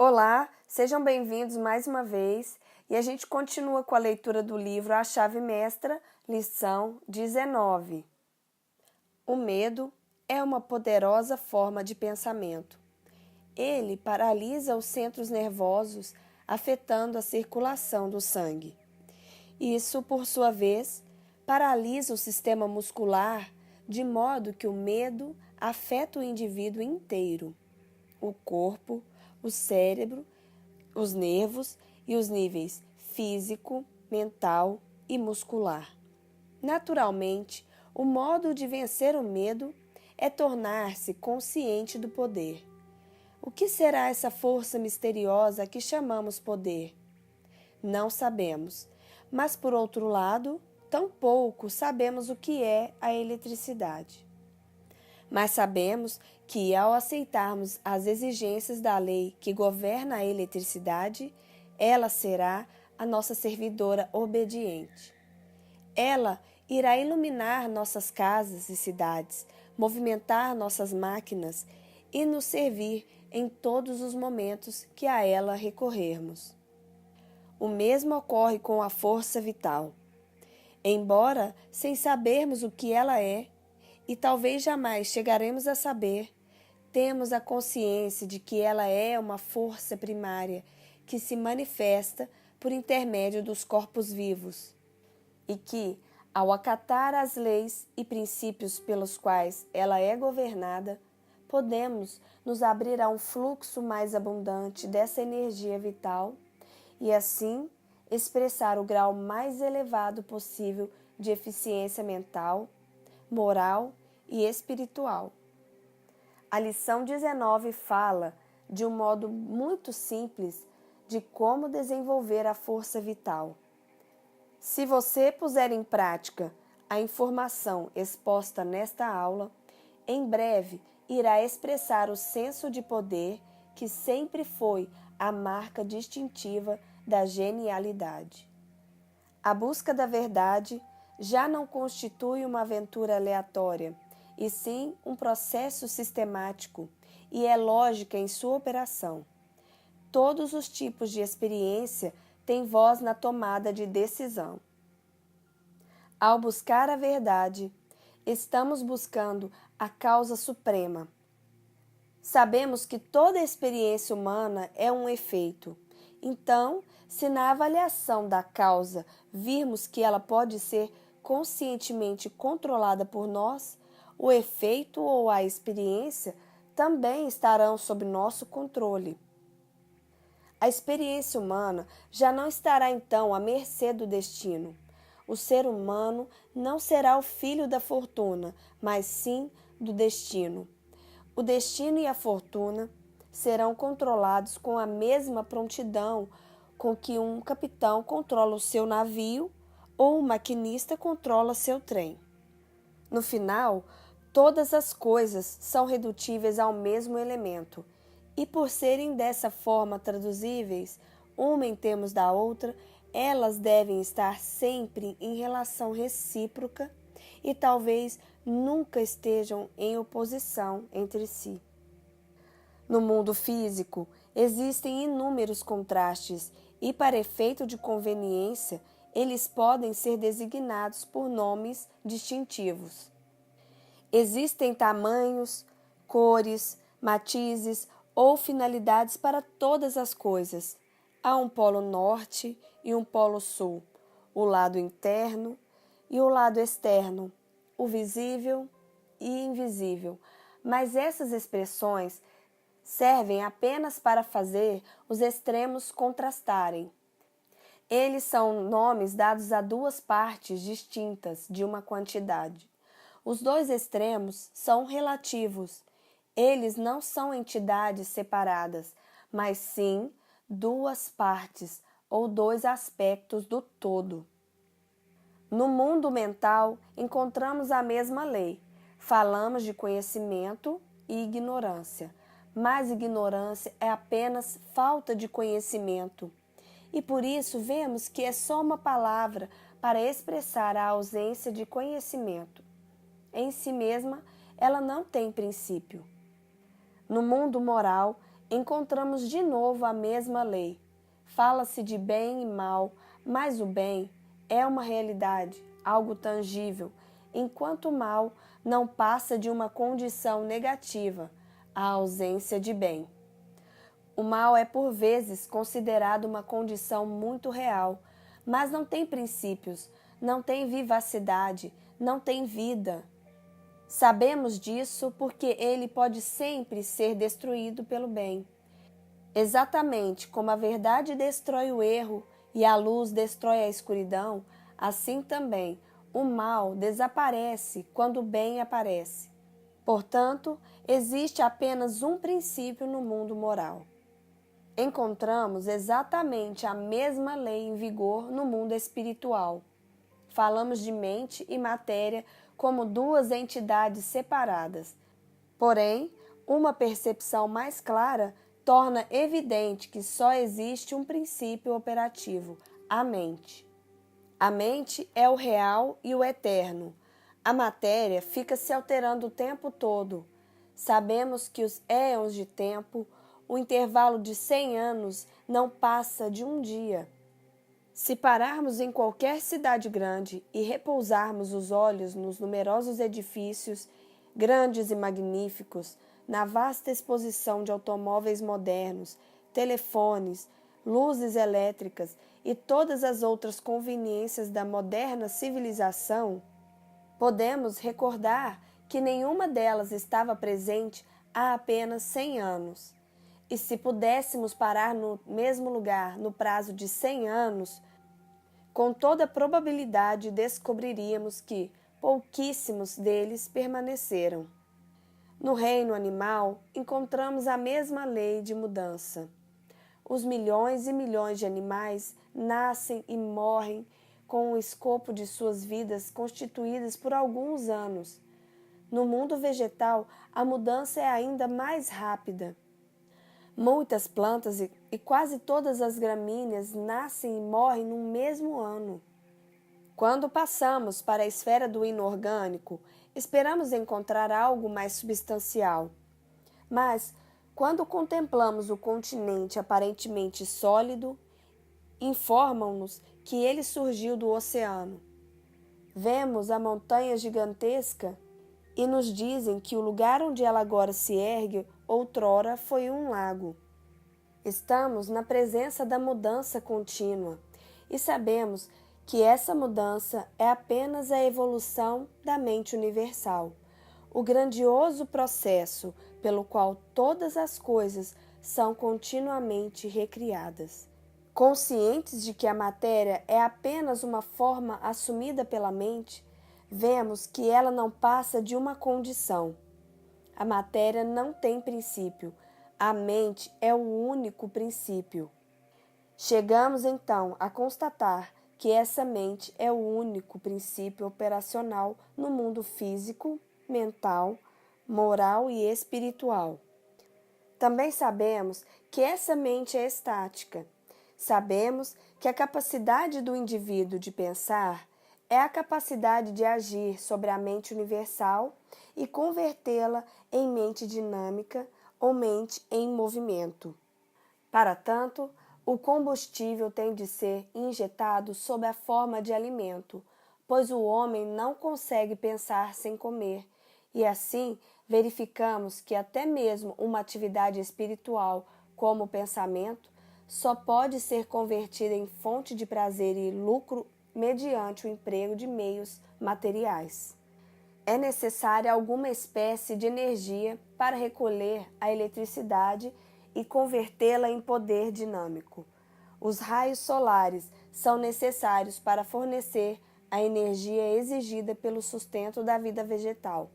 Olá, sejam bem-vindos mais uma vez e a gente continua com a leitura do livro A Chave Mestra, lição 19. O medo é uma poderosa forma de pensamento. Ele paralisa os centros nervosos, afetando a circulação do sangue. Isso, por sua vez, paralisa o sistema muscular, de modo que o medo afeta o indivíduo inteiro, o corpo, o cérebro, os nervos e os níveis físico, mental e muscular. Naturalmente, o modo de vencer o medo é tornar-se consciente do poder. O que será essa força misteriosa que chamamos poder? Não sabemos, mas por outro lado, tampouco sabemos o que é a eletricidade. Mas sabemos que, ao aceitarmos as exigências da lei que governa a eletricidade, ela será a nossa servidora obediente. Ela irá iluminar nossas casas e cidades, movimentar nossas máquinas e nos servir em todos os momentos que a ela recorrermos. O mesmo ocorre com a força vital. Embora, sem sabermos o que ela é, e talvez jamais chegaremos a saber, temos a consciência de que ela é uma força primária que se manifesta por intermédio dos corpos vivos e que, ao acatar as leis e princípios pelos quais ela é governada, podemos nos abrir a um fluxo mais abundante dessa energia vital e, assim, expressar o grau mais elevado possível de eficiência mental, moral e espiritual. A lição 19 fala, de um modo muito simples, de como desenvolver a força vital. Se você puser em prática a informação exposta nesta aula, em breve irá expressar o senso de poder que sempre foi a marca distintiva da genialidade. A busca da verdade já não constitui uma aventura aleatória, e sim um processo sistemático, e é lógica em sua operação. Todos os tipos de experiência têm voz na tomada de decisão. Ao buscar a verdade, estamos buscando a causa suprema. Sabemos que toda experiência humana é um efeito. Então, se na avaliação da causa virmos que ela pode ser conscientemente controlada por nós, o efeito ou a experiência também estarão sob nosso controle. A experiência humana já não estará então à mercê do destino. O ser humano não será o filho da fortuna, mas sim do destino. O destino e a fortuna serão controlados com a mesma prontidão com que um capitão controla o seu navio ou um maquinista controla seu trem. No final, todas as coisas são redutíveis ao mesmo elemento, e por serem dessa forma traduzíveis, uma em termos da outra, elas devem estar sempre em relação recíproca e talvez nunca estejam em oposição entre si. No mundo físico, existem inúmeros contrastes e, para efeito de conveniência, eles podem ser designados por nomes distintivos. Existem tamanhos, cores, matizes ou finalidades para todas as coisas. Há um polo norte e um polo sul, o lado interno e o lado externo, o visível e invisível. Mas essas expressões servem apenas para fazer os extremos contrastarem. Eles são nomes dados a duas partes distintas de uma quantidade. Os dois extremos são relativos. Eles não são entidades separadas, mas sim duas partes ou dois aspectos do todo. No mundo mental, encontramos a mesma lei. Falamos de conhecimento e ignorância, mas ignorância é apenas falta de conhecimento. E por isso vemos que é só uma palavra para expressar a ausência de conhecimento. Em si mesma, ela não tem princípio. No mundo moral, encontramos de novo a mesma lei. Fala-se de bem e mal, mas o bem é uma realidade, algo tangível, enquanto o mal não passa de uma condição negativa, a ausência de bem. O mal é por vezes considerado uma condição muito real, mas não tem princípios, não tem vivacidade, não tem vida. Sabemos disso porque ele pode sempre ser destruído pelo bem. Exatamente como a verdade destrói o erro e a luz destrói a escuridão, assim também o mal desaparece quando o bem aparece. Portanto, existe apenas um princípio no mundo moral. Encontramos exatamente a mesma lei em vigor no mundo espiritual. Falamos de mente e matéria como duas entidades separadas. Porém, uma percepção mais clara torna evidente que só existe um princípio operativo, a mente. A mente é o real e o eterno. A matéria fica se alterando o tempo todo. Sabemos que os éons de tempo, o intervalo de 100 anos, não passa de um dia. Se pararmos em qualquer cidade grande e repousarmos os olhos nos numerosos edifícios, grandes e magníficos, na vasta exposição de automóveis modernos, telefones, luzes elétricas e todas as outras conveniências da moderna civilização, podemos recordar que nenhuma delas estava presente há apenas 100 anos. E se pudéssemos parar no mesmo lugar no prazo de 100 anos, com toda probabilidade descobriríamos que pouquíssimos deles permaneceram. No reino animal, encontramos a mesma lei de mudança. Os milhões e milhões de animais nascem e morrem com o escopo de suas vidas constituídas por alguns anos. No mundo vegetal, a mudança é ainda mais rápida. Muitas plantas e quase todas as gramíneas nascem e morrem no mesmo ano. Quando passamos para a esfera do inorgânico, esperamos encontrar algo mais substancial. Mas, quando contemplamos o continente aparentemente sólido, informam-nos que ele surgiu do oceano. Vemos a montanha gigantesca e nos dizem que o lugar onde ela agora se ergue outrora foi um lago. Estamos na presença da mudança contínua e sabemos que essa mudança é apenas a evolução da mente universal, o grandioso processo pelo qual todas as coisas são continuamente recriadas. Conscientes de que a matéria é apenas uma forma assumida pela mente, vemos que ela não passa de uma condição. A matéria não tem princípio, a mente é o único princípio. Chegamos então a constatar que essa mente é o único princípio operacional no mundo físico, mental, moral e espiritual. Também sabemos que essa mente é estática. Sabemos que a capacidade do indivíduo de pensar é a capacidade de agir sobre a mente universal e convertê-la em mente dinâmica ou mente em movimento. Para tanto, o combustível tem de ser injetado sob a forma de alimento, pois o homem não consegue pensar sem comer, e assim verificamos que até mesmo uma atividade espiritual, como o pensamento, só pode ser convertida em fonte de prazer e lucro mediante o emprego de meios materiais. É necessária alguma espécie de energia para recolher a eletricidade e convertê-la em poder dinâmico. Os raios solares são necessários para fornecer a energia exigida pelo sustento da vida vegetal.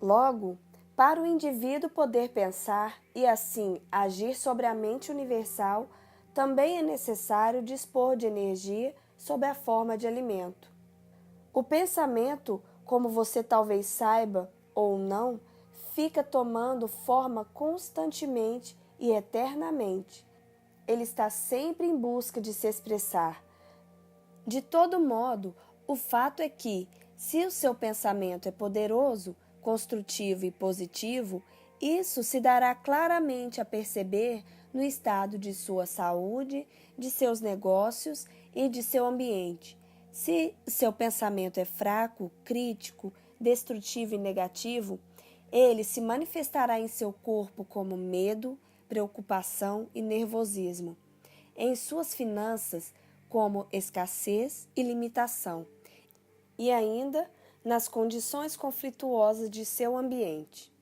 Logo, para o indivíduo poder pensar e assim agir sobre a mente universal, também é necessário dispor de energia sob a forma de alimento. O pensamento, como você talvez saiba ou não, fica tomando forma constantemente e eternamente. Ele está sempre em busca de se expressar. De todo modo, o fato é que, se o seu pensamento é poderoso, construtivo e positivo, Isso se dará claramente a perceber no estado de sua saúde, de seus negócios e de seu ambiente. Se seu pensamento é fraco, crítico, destrutivo e negativo, ele se manifestará em seu corpo como medo, preocupação e nervosismo. Em suas finanças, como escassez e limitação. E ainda nas condições conflituosas de seu ambiente.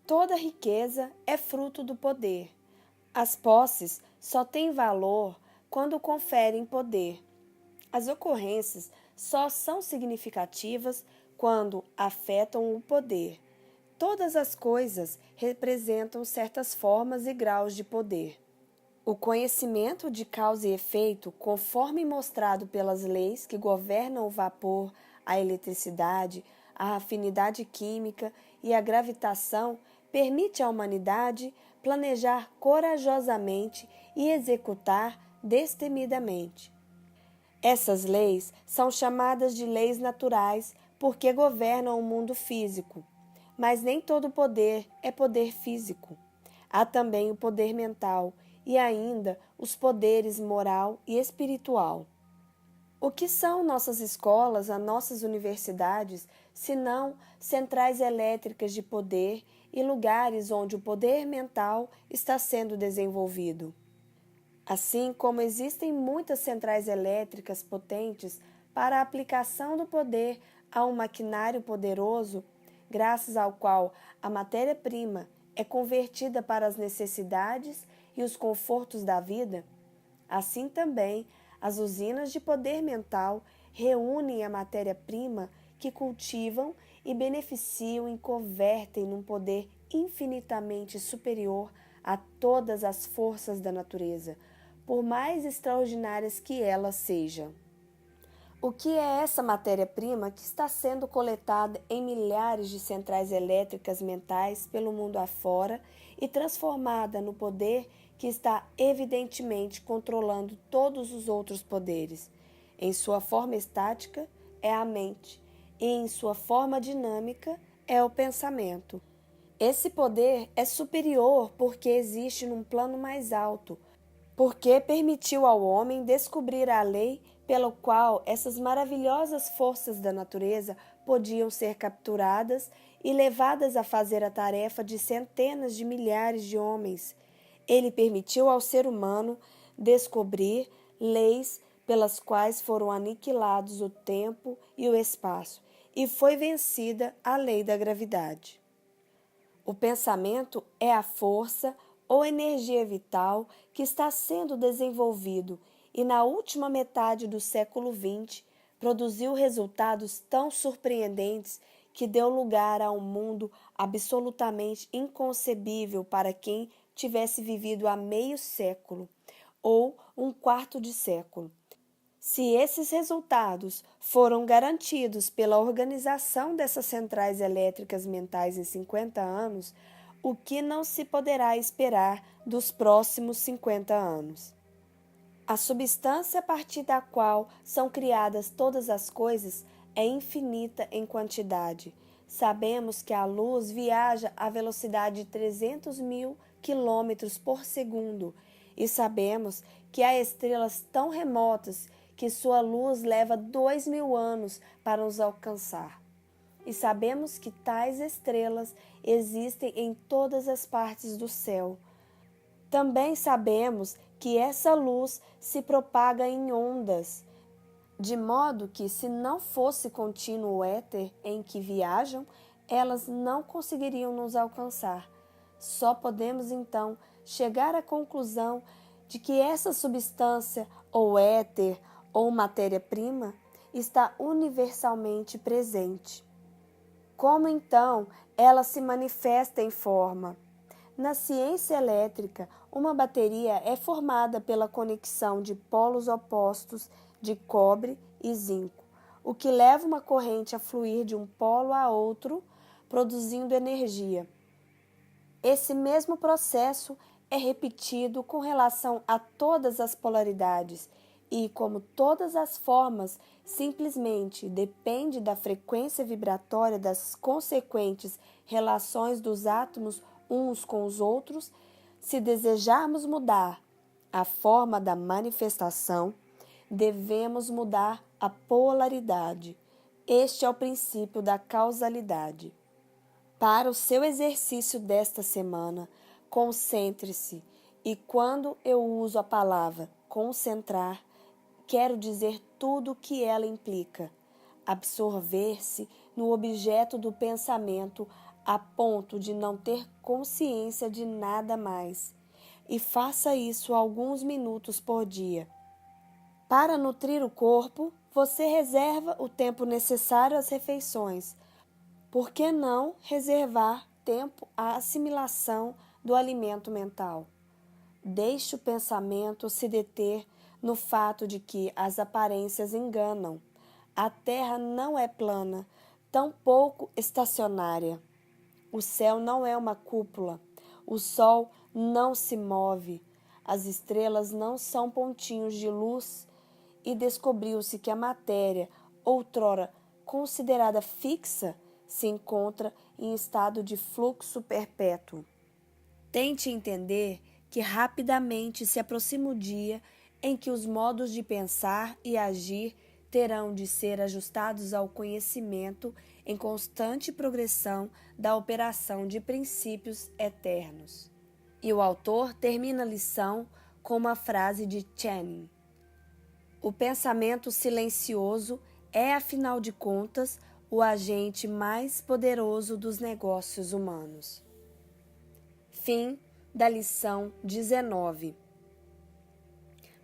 Toda riqueza é fruto do poder. As posses só têm valor quando conferem poder. As ocorrências só são significativas quando afetam o poder. Todas as coisas representam certas formas e graus de poder. O conhecimento de causa e efeito, conforme mostrado pelas leis que governam o vapor, a eletricidade, a afinidade química e a gravitação, permite à humanidade planejar corajosamente e executar destemidamente. Essas leis são chamadas de leis naturais porque governam o mundo físico, mas nem todo poder é poder físico. Há também o poder mental e ainda os poderes moral e espiritual. O que são nossas escolas, as nossas universidades, senão centrais elétricas de poder e lugares onde o poder mental está sendo desenvolvido? Assim como existem muitas centrais elétricas potentes para a aplicação do poder a um maquinário poderoso, graças ao qual a matéria-prima é convertida para as necessidades e os confortos da vida, assim também as usinas de poder mental reúnem a matéria-prima que cultivam e beneficiam e convertem num poder infinitamente superior a todas as forças da natureza, por mais extraordinárias que elas sejam. O que é essa matéria-prima que está sendo coletada em milhares de centrais elétricas mentais pelo mundo afora e transformada no poder que está evidentemente controlando todos os outros poderes? Em sua forma estática é a mente e em sua forma dinâmica é o pensamento. Esse poder é superior porque existe num plano mais alto, porque permitiu ao homem descobrir a lei pela qual essas maravilhosas forças da natureza podiam ser capturadas e levadas a fazer a tarefa de centenas de milhares de homens. Ele permitiu ao ser humano descobrir leis pelas quais foram aniquilados o tempo e o espaço, e foi vencida a lei da gravidade. O pensamento é a força ou energia vital que está sendo desenvolvido e na última metade do século XX produziu resultados tão surpreendentes que deu lugar a um mundo absolutamente inconcebível para quem tivesse vivido há meio século ou um quarto de século. Se esses resultados foram garantidos pela organização dessas centrais elétricas mentais em 50 anos, o que não se poderá esperar dos próximos 50 anos? A substância a partir da qual são criadas todas as coisas é infinita em quantidade. Sabemos que a luz viaja à velocidade de 300.000 quilômetros por segundo e sabemos que há estrelas tão remotas que sua luz leva 2.000 anos para nos alcançar. E sabemos que tais estrelas existem em todas as partes do céu. Também sabemos que essa luz se propaga em ondas, de modo que, se não fosse contínuo o éter em que viajam, elas não conseguiriam nos alcançar. Só podemos, então, chegar à conclusão de que essa substância, ou éter, ou matéria-prima, está universalmente presente. Como, então, ela se manifesta em forma? Na ciência elétrica, uma bateria é formada pela conexão de polos opostos de cobre e zinco, o que leva uma corrente a fluir de um polo a outro, produzindo energia. Esse mesmo processo é repetido com relação a todas as polaridades e, como todas as formas, simplesmente depende da frequência vibratória das consequentes relações dos átomos uns com os outros, se desejarmos mudar a forma da manifestação, devemos mudar a polaridade. Este é o princípio da causalidade. Para o seu exercício desta semana, concentre-se, e quando eu uso a palavra concentrar, quero dizer tudo o que ela implica. Absorver-se no objeto do pensamento a ponto de não ter consciência de nada mais. E faça isso alguns minutos por dia. Para nutrir o corpo, você reserva o tempo necessário às refeições. Por que não reservar tempo à assimilação do alimento mental? Deixe o pensamento se deter no fato de que as aparências enganam. A terra não é plana, tampouco estacionária. O céu não é uma cúpula. O sol não se move. As estrelas não são pontinhos de luz. E descobriu-se que a matéria, outrora considerada fixa, se encontra em estado de fluxo perpétuo. Tente entender que rapidamente se aproxima o dia em que os modos de pensar e agir terão de ser ajustados ao conhecimento em constante progressão da operação de princípios eternos. E o autor termina a lição com uma frase de Channing: o pensamento silencioso é, afinal de contas, o agente mais poderoso dos negócios humanos. Fim da lição 19.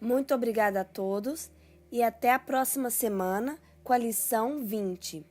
Muito obrigada a todos e até a próxima semana com a lição 20.